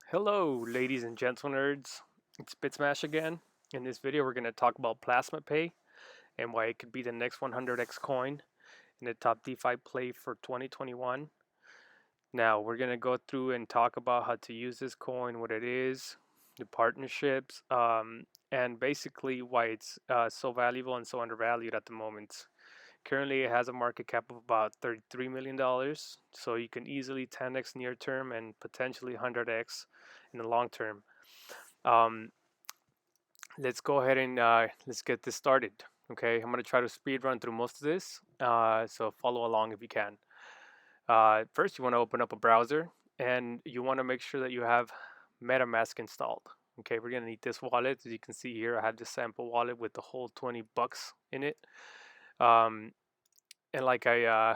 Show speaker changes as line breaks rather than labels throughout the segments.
Hello, ladies and gentle nerds. It's BitSmash again. In this video, we're going to talk about PlasmaPay and why it could be the next 100x coin in the top DeFi play for 2021. Now, we're going to go through and talk about how to use this coin, what it is, the partnerships, and basically why it's so valuable and so undervalued at the moment. Currently, it has a market cap of about $33 million, so you can easily 10x near term and potentially 100x in the long term. Um, let's go ahead and let's get this started. Okay, I'm going to try to speed run through most of this, so follow along if you can. First, you want to open up a browser and you want to make sure that you have MetaMask installed. Okay, we're going to need this wallet. As you can see here, I have this sample wallet with the whole 20 bucks in it. Um, and like I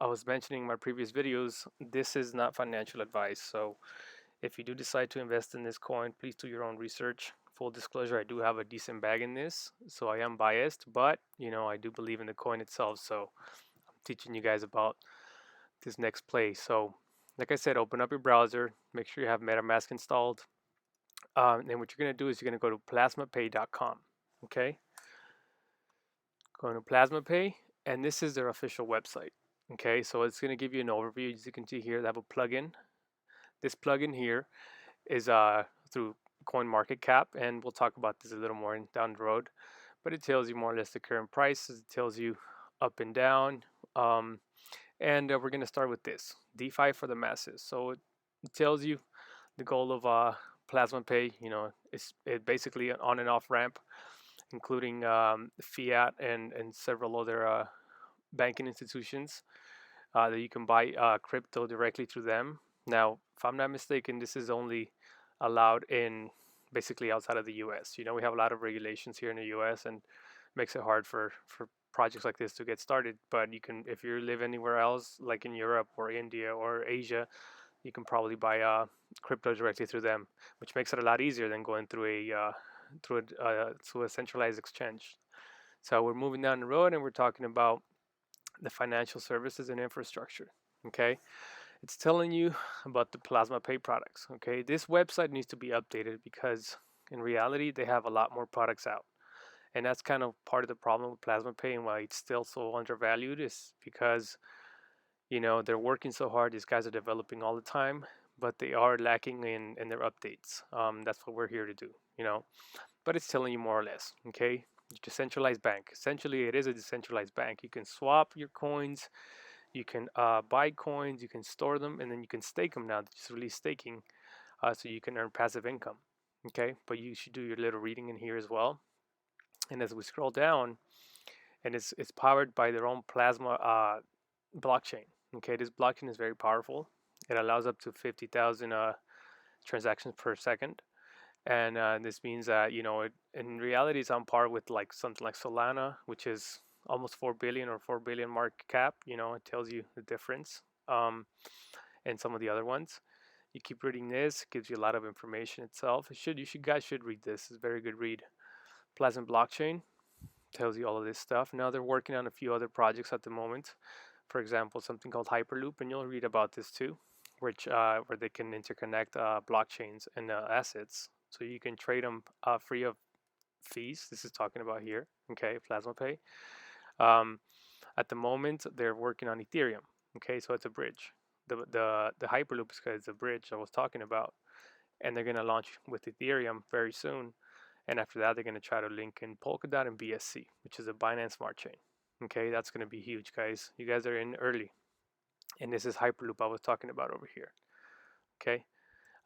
was mentioning in my previous videos, this is not financial advice. So if you do decide to invest in this coin, please do your own research. Full disclosure, I do have a decent bag in this, so I am biased, but I do believe in the coin itself. So I'm teaching you guys about this next play. So like I said, open up your browser, make sure you have MetaMask installed. And what you're going to do is you're going to go to PlasmaPay.com. Okay, go to PlasmaPay, and this is their official website. Okay, so it's going to give you an overview. As you can see here, they have a plugin. This plugin here is through CoinMarketCap, and we'll talk about this a little more down the road. But it tells you more or less the current prices. It tells you up and down. And we're going to start with this DeFi for the masses. So it tells you the goal of PlasmaPay. It's basically an on and off ramp, including fiat and several other banking institutions that you can buy crypto directly through them. Now, if I'm not mistaken, this is only allowed in basically outside of the US. We have a lot of regulations here in the US and makes it hard for projects like this to get started. But you can, if you live anywhere else, like in Europe or India or Asia, you can probably buy crypto directly through them, which makes it a lot easier than going through a centralized exchange. So we're moving down the road and we're talking about the financial services and infrastructure. Okay, it's telling you about the PlasmaPay products. Okay, this website needs to be updated because in reality they have a lot more products out, and that's kind of part of the problem with PlasmaPay and why it's still so undervalued is because they're working so hard. These guys are developing all the time, but they are lacking in their updates. That's what we're here to do. But it's telling you more or less. Okay, decentralized bank. Essentially, it is a decentralized bank. You can swap your coins, you can buy coins, you can store them, and then you can stake them now. They just released staking, so you can earn passive income. Okay, but you should do your little reading in here as well. And as we scroll down, and it's powered by their own Plasma blockchain. Okay, this blockchain is very powerful. It allows up to 50,000 transactions per second, and this means that in reality it's on par with like something like Solana, which is almost 4 billion or 4 billion market cap. It tells you the difference, and some of the other ones. You keep reading this, it gives you a lot of information itself. You guys should read this. It's a very good read. Plasma blockchain tells you all of this stuff. Now they're working on a few other projects at the moment. For example, something called Hyperloop, and you'll read about this too, which where they can interconnect blockchains and assets, so you can trade them free of fees. This is talking about here. Okay, PlasmaPay. Um, at the moment, they're working on Ethereum. Okay, so it's a bridge. The Hyperloop is a bridge I was talking about, and they're gonna launch with Ethereum very soon. And after that, they're gonna try to link in Polkadot and BSC, which is a Binance Smart Chain. Okay, that's gonna be huge, guys. You guys are in early, and this is Hyperloop I was talking about over here. Okay,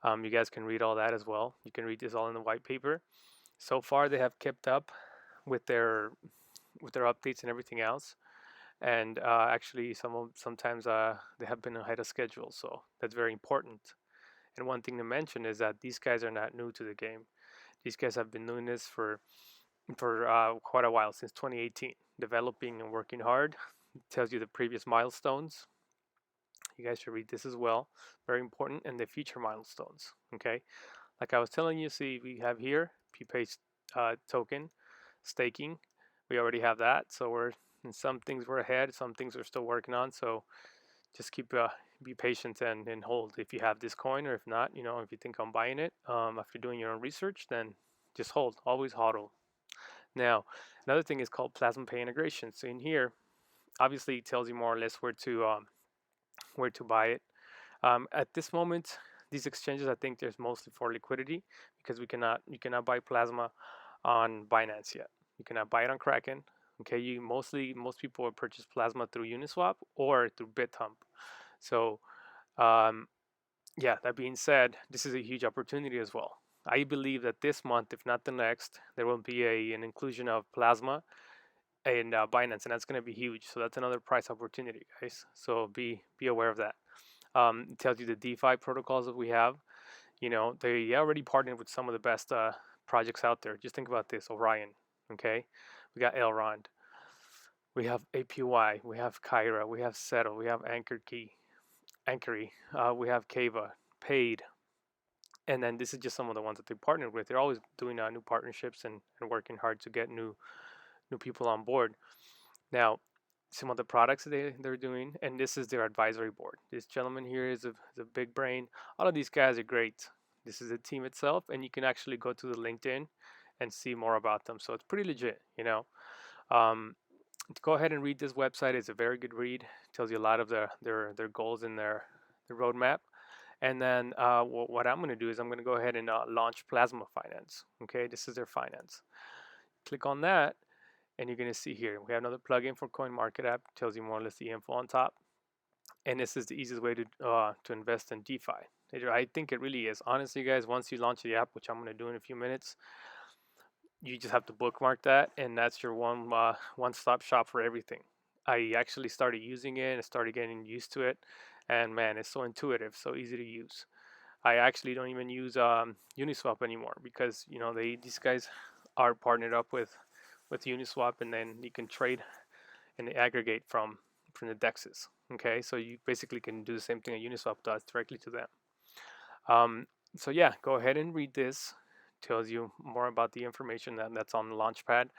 you guys can read all that as well. You can read this all in the white paper. So far, they have kept up with their updates and everything else, and actually sometimes they have been ahead of schedule, so that's very important. And one thing to mention is that these guys are not new to the game. These guys have been doing this for quite a while, since 2018, developing and working hard. It tells you the previous milestones. You guys should read this as well, very important, and the future milestones. Okay, like I was telling you, see, we have here PPAY token staking. We already have that, so we're in some things we're ahead, some things we're still working on. So just keep be patient and hold if you have this coin, or if not, if you think on buying it after doing your own research, then just hold. Always hodl. Now, another thing is called PlasmaPay integration. So in here, obviously, it tells you more or less where to buy it. At this moment, these exchanges, I think, there's mostly for liquidity, because you cannot buy Plasma on Binance yet. You cannot buy it on Kraken. Okay, most people will purchase Plasma through Uniswap or through BitHump. So yeah, that being said, this is a huge opportunity as well. I believe that this month, if not the next, there will be an inclusion of Plasma and Binance, and that's going to be huge. So that's another price opportunity, guys. So be aware of that. It tells you the DeFi protocols that we have. They already partnered with some of the best projects out there. Just think about this: Orion. Okay, we got Elrond, we have APY, we have Kyra, we have Settle, we have Anchory, we have Kava, Paid, and then this is just some of the ones that they partnered with. They're always doing new partnerships and working hard to get new people on board. Now, some of the products they're doing, and this is their advisory board. This gentleman here is a big brain. All of these guys are great. This is the team itself, and you can actually go to the LinkedIn and see more about them. So it's pretty legit, Go ahead and read this website. It's a very good read. It tells you a lot of their goals and their roadmap. And then what I'm going to do is I'm going to go ahead and launch Plasma Finance. Okay, this is their finance. Click on that, and you're going to see here we have another plugin for CoinMarketCap. Tells you more or less the info on top. And this is the easiest way to invest in DeFi. I think it really is. Honestly, guys, once you launch the app, which I'm going to do in a few minutes, you just have to bookmark that, and that's your one-stop shop for everything. I actually started using it and started getting used to it, and man, it's so intuitive, so easy to use. I actually don't even use Uniswap anymore, because these guys are partnered up with Uniswap, and then you can trade and aggregate from the dexes. Okay, so you basically can do the same thing that Uniswap does directly to them. So yeah, go ahead and read this. Tells you more about the information that's on the Launchpad.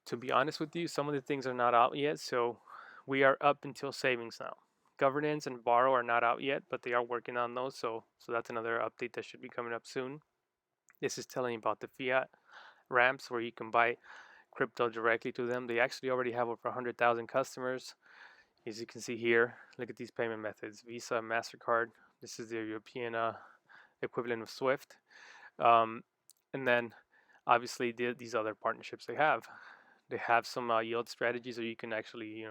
To be honest with you, some of the things are not out yet, so we are up until savings now. Governance and borrow are not out yet, but they are working on those, so that's another update that should be coming up soon. This is telling you about the fiat ramps where you can buy crypto directly to them. They actually already have over 100,000 customers. As you can see here, look at these payment methods: Visa, MasterCard. This is the European equivalent of Swift. And then obviously these other partnerships they have some yield strategies, where you can actually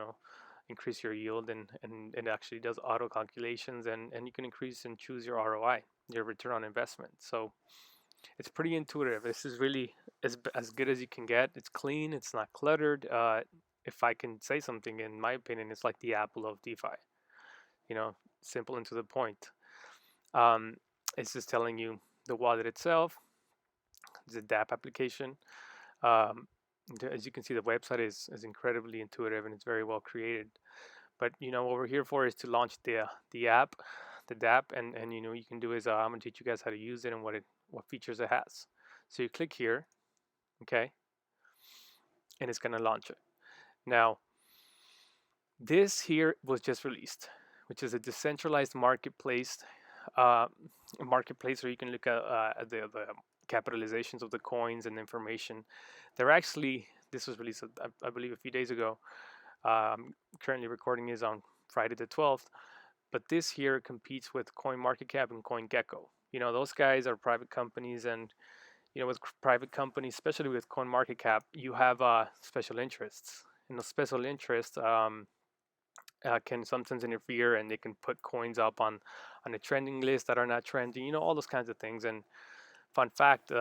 increase your yield, and it actually does auto calculations, and you can increase and choose your ROI, your return on investment. So it's pretty intuitive. This is really as good as you can get. It's clean, it's not cluttered. If I can say something, in my opinion, it's like the Apple of DeFi. Simple and to the point. It's just telling you the wallet itself, the DApp application. As you can see, the website is incredibly intuitive, and it's very well created. But what we're here for is to launch the app, the DApp, and you can do is I'm gonna teach you guys how to use it and what features it has. So you click here, okay, and it's gonna launch it. Now, this here was just released, which is a decentralized marketplace. Marketplace where you can look at the capitalizations of the coins and information. This was released, I believe, a few days ago. Currently recording is on Friday the 12th, but this here competes with CoinMarketCap and CoinGecko. Those guys are private companies, and with private companies, especially with CoinMarketCap, you have special interests, and those special interests can sometimes interfere, and they can put coins up on a trending list that are not trending, all those kinds of things. And fun fact,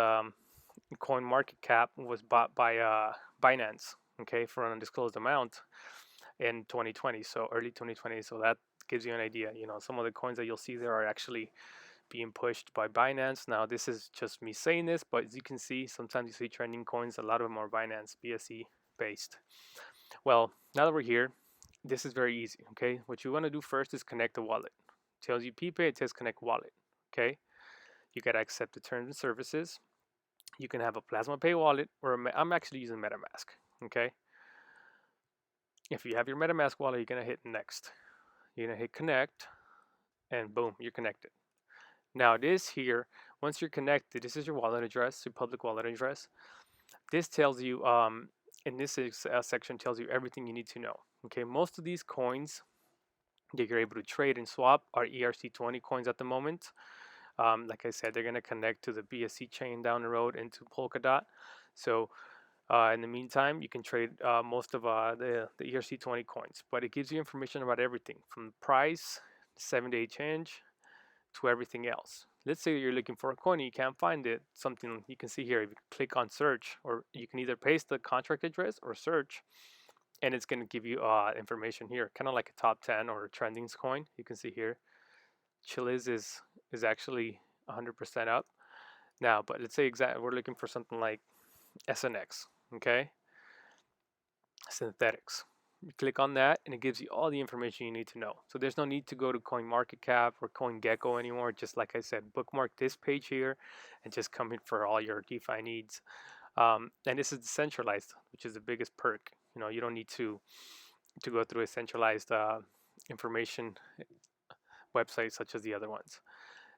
CoinMarketCap was bought by Binance, okay, for an undisclosed amount in 2020, so early 2020. So that gives you an idea. Some of the coins that you'll see there are actually being pushed by Binance. Now, this is just me saying this, but as you can see, sometimes you see trending coins. A lot of them are Binance BSC based. Well, now that we're here, this is very easy, okay? What you want to do first is connect the wallet. It tells you PPAY, it says connect wallet, okay? You got to accept the terms and services. You can have a PlasmaPay wallet, or I'm actually using MetaMask, okay? If you have your MetaMask wallet, you're going to hit next. You're going to hit connect, and boom, you're connected. Now this here, once you're connected, this is your wallet address, your public wallet address. This tells you, in this section tells you everything you need to know. Okay, most of these coins that you're able to trade and swap are ERC20 coins at the moment. Like I said, they're going to connect to the BSC chain down the road into Polkadot. So in the meantime, you can trade most of the ERC20 coins, but it gives you information about everything from price, 7-day change, to everything else. Let's say you're looking for a coin and you can't find it. Something you can see here, if you click on search, or you can either paste the contract address or search, and it's going to give you information here, kind of like a top 10 or a trending coin. You can see here, Chilis is actually 100% up now. But let's say we're looking for something like SNX, okay, synthetics. You click on that and it gives you all the information you need to know. So there's no need to go to CoinMarketCap or CoinGecko anymore. Just like I said, bookmark this page here and just come in for all your DeFi needs. And this is decentralized, which is the biggest perk. You know, you don't need to go through a centralized information website such as the other ones.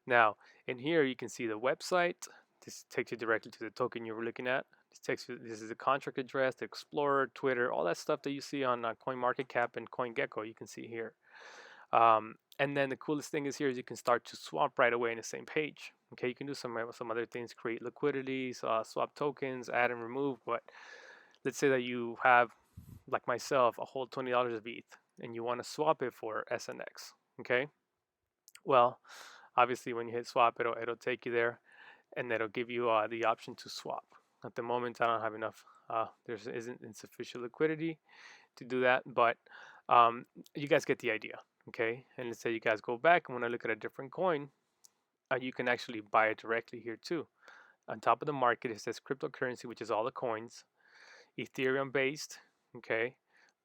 Now, in here you can see the website. This takes you directly to the token you were looking at. This is the contract address, the Explorer, Twitter, all that stuff that you see on CoinMarketCap and CoinGecko. You can see here. And then the coolest thing is here is you can start to swap right away in the same page. Okay, you can do some other things, create liquidity, swap tokens, add and remove. But let's say that you have, like myself, a whole $20 of ETH, and you want to swap it for SNX. Okay, well, obviously when you hit swap, it'll take you there, and it'll give you the option to swap. At the moment, I don't have enough. There isn't insufficient liquidity to do that, but you guys get the idea. Okay, and let's say you guys go back and want to look at a different coin, you can actually buy it directly here too. On top of the market, it says cryptocurrency, which is all the coins, Ethereum based. Okay,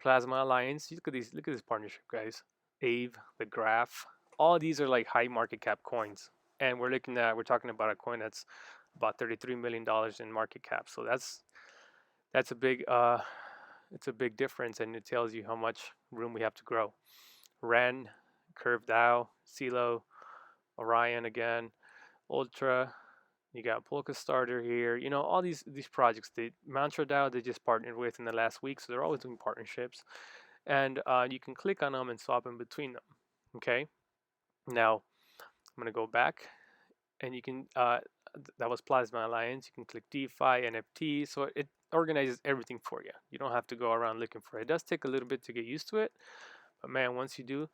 Plasma Alliance. Look at these. Look at this partnership, guys. Ave, the Graph. All these are like high market cap coins, and we're talking about a coin that's about $33 million in market cap. So that's a big it's a big difference, and it tells you how much room we have to grow. Ren, Curve DAO, CeeLo, Orion again, Ultra. You got Polka Starter here. You know, all these projects. The Mantra DAO they just partnered with in the last week, so they're always doing partnerships, and you can click on them and swap in between them. Okay. Now I'm gonna go back, and you can. That was Plasma Alliance. You can click DeFi, NFT, so it organizes everything for you. You don't have to go around looking for it. It does take a little bit to get used to it, but man, once you do,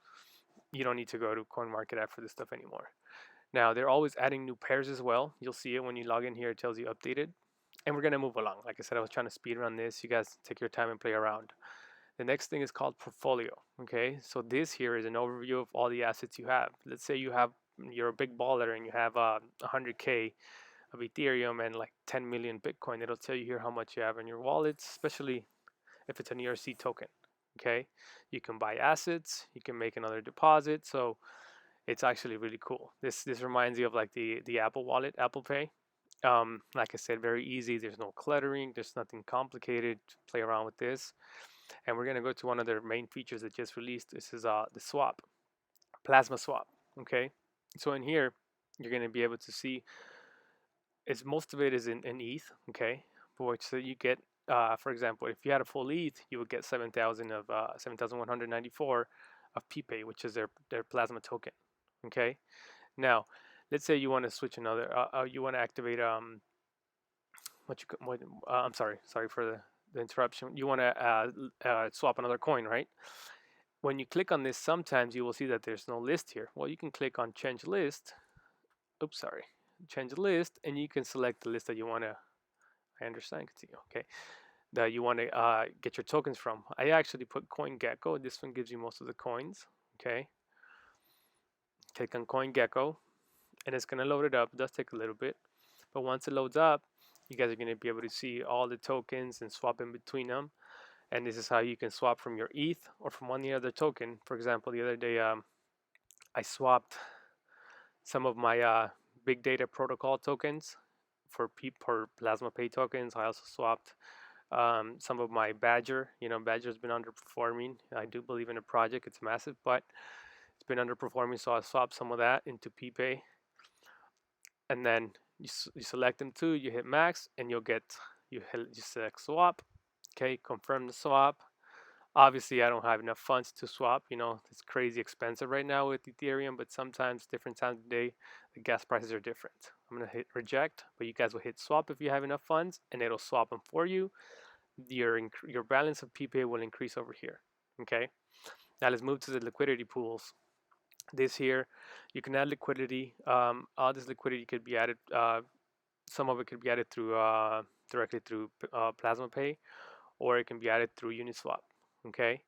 you don't need to go to CoinMarketCap for this stuff anymore. Now, they're always adding new pairs as well. You'll see it when you log in here. It tells you updated. And we're going to move along. Like I said, I was trying to speed run this. You guys take your time and play around. The next thing is called portfolio. Okay, so this here is an overview of all the assets you have. Let's say you're a big baller and you have 100K of Ethereum and like 10 million Bitcoin. It'll tell you here how much you have in your wallet, especially if it's an ERC token. Okay, you can buy assets, you can make another deposit. So it's actually really cool. This reminds you of like the Apple Wallet, Apple Pay. Like I said, very easy. There's no cluttering. There's nothing complicated to play around with this. And we're gonna go to one of their main features that just released. This is the swap, Plasma Swap. Okay, so in here you're gonna be able to see. It's most of it is in ETH. Okay, for which so you get. For example, if you had a full ETH, you would get 7,194 of PPAY, which is their plasma token. Okay, now let's say you want to switch another. You want to activate I'm sorry for the interruption. You want to swap another coin, right? When you click on this, sometimes you will see that there's no list here. Well, you can click on change list. Oops, sorry. Change list, and you can select the list that you want to. I understand. Continue. Okay, that you want to get your tokens from. I actually put CoinGecko. This one gives you most of the coins. Okay. Click on CoinGecko, and it's going to load it up. It does take a little bit, but once it loads up, you guys are going to be able to see all the tokens and swap in between them. And this is how you can swap from your ETH or from any other token. For example, the other day I swapped some of my big data protocol tokens for PlasmaPay tokens. I also swapped some of my Badger. You know, Badger's been underperforming. I do believe in the project. It's massive, but It's been underperforming, so I swapped some of that into PPAY, and then you select them too. You hit max, and you select swap. Okay, confirm the swap. Obviously, I don't have enough funds to swap. It's crazy expensive right now with Ethereum, but sometimes different times of the day, the gas prices are different. I'm gonna hit reject, but you guys will hit swap if you have enough funds, and it'll swap them for you. Your balance of PPAY will increase over here. Okay. Now let's move to the liquidity pools. This here, you can add liquidity. All this liquidity could be added. Some of it could be added through directly through PlasmaPay, or it can be added through Uniswap. Okay.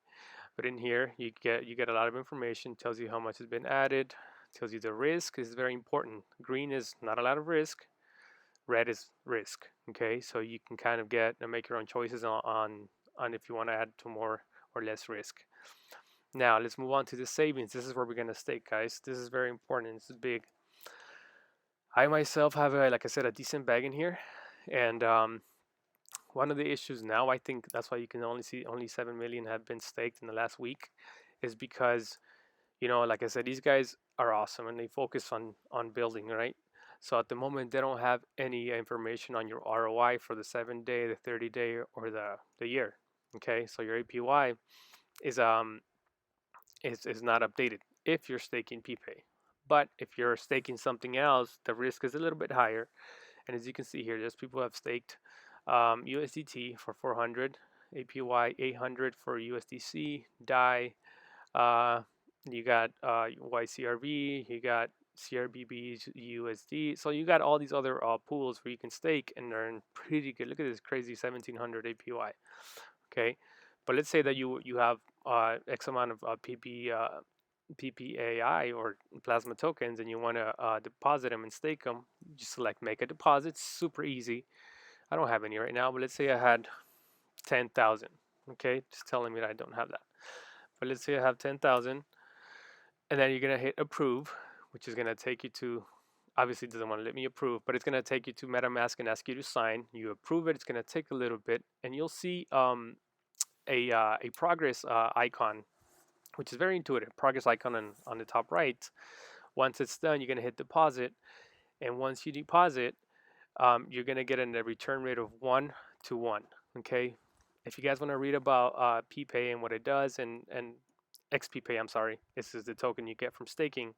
But in here, you get a lot of information. Tells you how much has been added. Tells you the risk. This is very important. Green is not a lot of risk. Red is risk. Okay, so you can kind of get and make your own choices on if you want to add to more or less risk. Now let's move on to the savings. This is where we're gonna stake, guys. This is very important. This is big. I myself have, like I said, a decent bag in here, and one of the issues now, I think that's why you can only see only 7 million have been staked in the last week, is because, like I said, these guys are awesome and they focus on building, right? So at the moment, they don't have any information on your ROI for the 7-day, the 30-day, or the year. Okay, so your APY is not updated if you're staking PPAY. But if you're staking something else, the risk is a little bit higher. And as you can see here, there's people who have staked USDT for 400, APY 800 for USDC, DAI. Uh, you got YCRB, you got CRBB USD. So you got all these other pools where you can stake and earn pretty good. Look at this crazy 1700 APY. Okay, but let's say that you have X amount of PPAY or plasma tokens, and you want to deposit them and stake them. You select make a deposit. Super easy. I don't have any right now, but let's say I had 10,000. Okay, just telling me that I don't have that. But let's say I have 10,000, and then you're gonna hit approve, which is gonna take you to. Obviously, it doesn't want to let me approve, but it's gonna take you to MetaMask and ask you to sign. You approve it. It's gonna take a little bit, and you'll see a progress icon, which is very intuitive. Progress icon on the top right. Once it's done, you're gonna hit deposit, and once you deposit, you're gonna get a return rate of 1 to 1. Okay. If you guys want to read about PPAY and what it does, and XPPay, I'm sorry, this is the token you get from staking,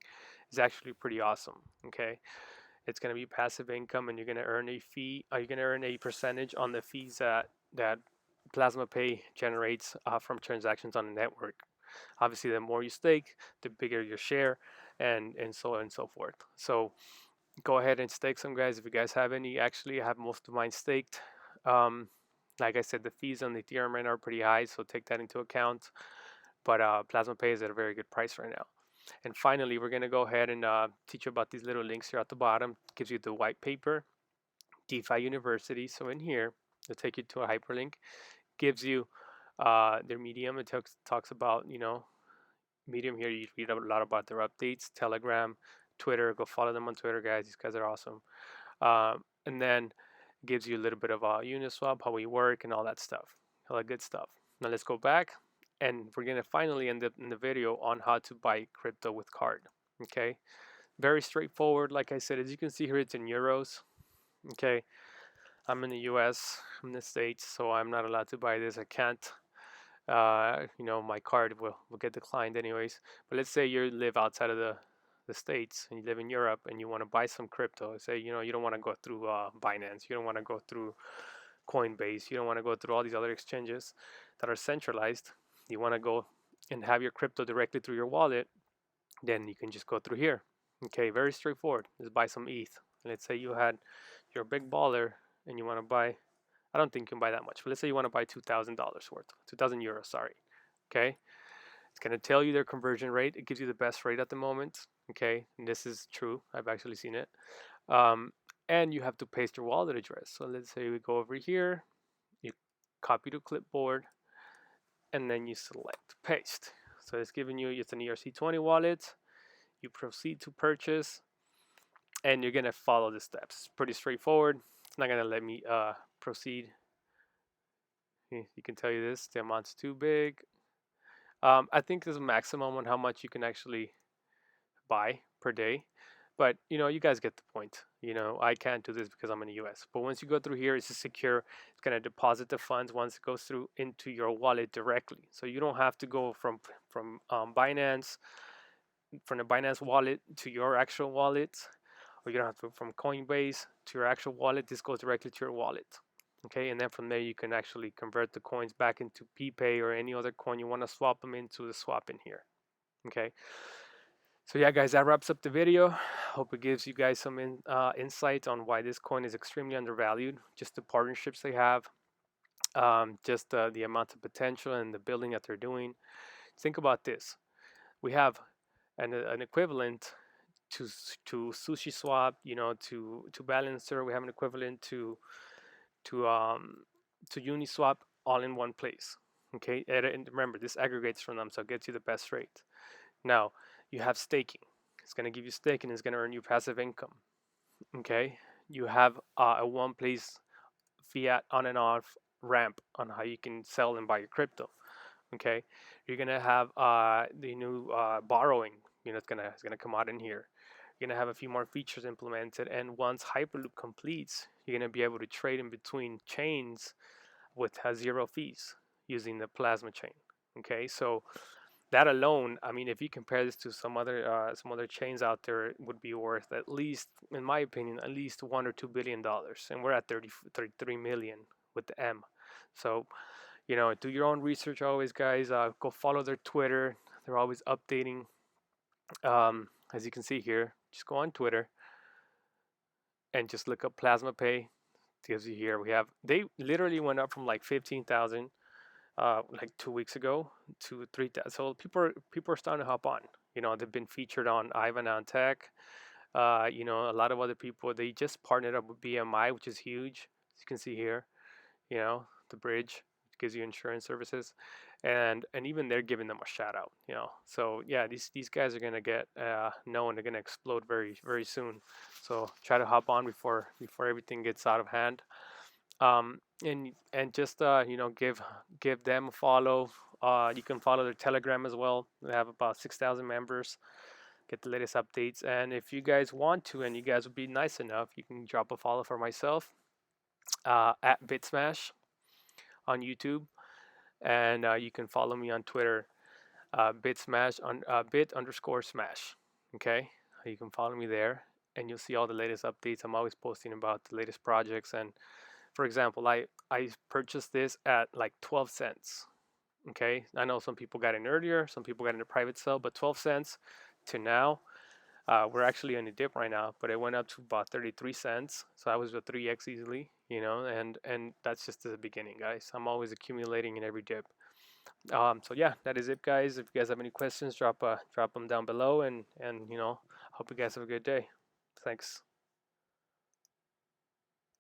is actually pretty awesome. Okay. It's going to be passive income, and you're going to earn a fee. You're going to earn a percentage on the fees that PlasmaPay generates from transactions on the network. Obviously, the more you stake, the bigger your share, and so on and so forth. So go ahead and stake some, guys. If you guys have any, actually, I have most of mine staked. Like I said, the fees on the Ethereum right now are pretty high, so take that into account. But PlasmaPay is at a very good price right now. And finally, we're going to go ahead and teach you about these little links here at the bottom. It gives you the white paper, DeFi University. So in here, it'll take you to a hyperlink. Gives you their Medium. It talks about, Medium here. You read a lot about their updates. Telegram, Twitter. Go follow them on Twitter, guys. These guys are awesome. And then gives you a little bit of Uniswap, how we work, and all that stuff. All that good stuff. Now let's go back, and we're gonna finally end up in the video on how to buy crypto with card. Okay, very straightforward. Like I said, as you can see here, it's in euros. Okay, I'm in the U.S. I'm in the States, so I'm not allowed to buy this. I can't. My card will get declined anyways. But let's say you live outside of the States and you live in Europe and you want to buy some crypto. Say, you don't want to go through Binance. You don't want to go through Coinbase. You don't want to go through all these other exchanges that are centralized. You want to go and have your crypto directly through your wallet. Then you can just go through here. Okay, very straightforward. Just buy some ETH. Let's say you're a big baller and you want to buy. I don't think you can buy that much, but let's say you want to buy $2,000 worth, 2,000 euros. Sorry. Okay. It's going to tell you their conversion rate. It gives you the best rate at the moment. Okay, and this is true. I've actually seen it. And you have to paste your wallet address. So let's say we go over here, you copy to clipboard, and then you select paste. So it's giving you, it's an ERC20 wallet. You proceed to purchase, and you're going to follow the steps. It's pretty straightforward. It's not going to let me proceed. You can tell you this, the amount's too big. I think there's a maximum on how much you can actually buy per day. But you guys get the point. I can't do this because I'm in the US. But once you go through here, it's secure. It's going to deposit the funds once it goes through into your wallet directly. So you don't have to go from Binance, from the Binance wallet to your actual wallet, or you don't have to go from Coinbase to your actual wallet. This goes directly to your wallet. Okay, and then from there you can actually convert the coins back into PPAY or any other coin you want to swap them into the swap in here. Okay, so yeah, guys, that wraps up the video. Hope it gives you guys some insight on why this coin is extremely undervalued. Just the partnerships they have, just the amount of potential and the building that they're doing. Think about this: we have an equivalent to Sushi Swap, to Balancer. We have an equivalent to um, to Uniswap, all in one place. Okay, and remember, this aggregates from them, so it gets you the best rate. Now you have staking. It's going to give you staking. It's going to earn you passive income. Okay, you have a one place fiat on and off ramp on how you can sell and buy your crypto. Okay, you're gonna have the new borrowing. It's gonna come out in here. You're gonna have a few more features implemented, and once Hyperloop completes, you're gonna be able to trade in between chains with zero fees using the Plasma chain. Okay, so that alone, I mean, if you compare this to some other chains out there, it would be worth, at least, in my opinion, at least $1 or $2 billion, and we're at 33 million with the M. So do your own research always, guys. Go follow their Twitter. They're always updating. As you can see here, just go on Twitter and just look up PlasmaPay. It gives you here. They literally went up from like 15,000 like 2 weeks ago to 3,000. So people are starting to hop on. They've been featured on Ivan on Tech. A lot of other people. They just partnered up with BMI, which is huge. As you can see here, the bridge gives you insurance services, and even they're giving them a shout out. So yeah, these guys are gonna get known. They're gonna explode very very soon. So try to hop on before everything gets out of hand. And just give them a follow. You can follow their Telegram as well. They have about 6,000 members. Get the latest updates, and if you guys want to, and you guys would be nice enough, you can drop a follow for myself at BitSmash on YouTube, and you can follow me on Twitter, BitSmash on bit_smash. Okay, you can follow me there, and you'll see all the latest updates. I'm always posting about the latest projects, and for example, I purchased this at like 12 cents. Okay, I know some people got in earlier, some people got in a private sale, but 12 cents to now. We're actually on a dip right now, but it went up to about 33 cents. So I was a 3x easily, and that's just the beginning, guys. I'm always accumulating in every dip. So yeah, that is it, guys. If you guys have any questions, drop them down below, and hope you guys have a good day. Thanks.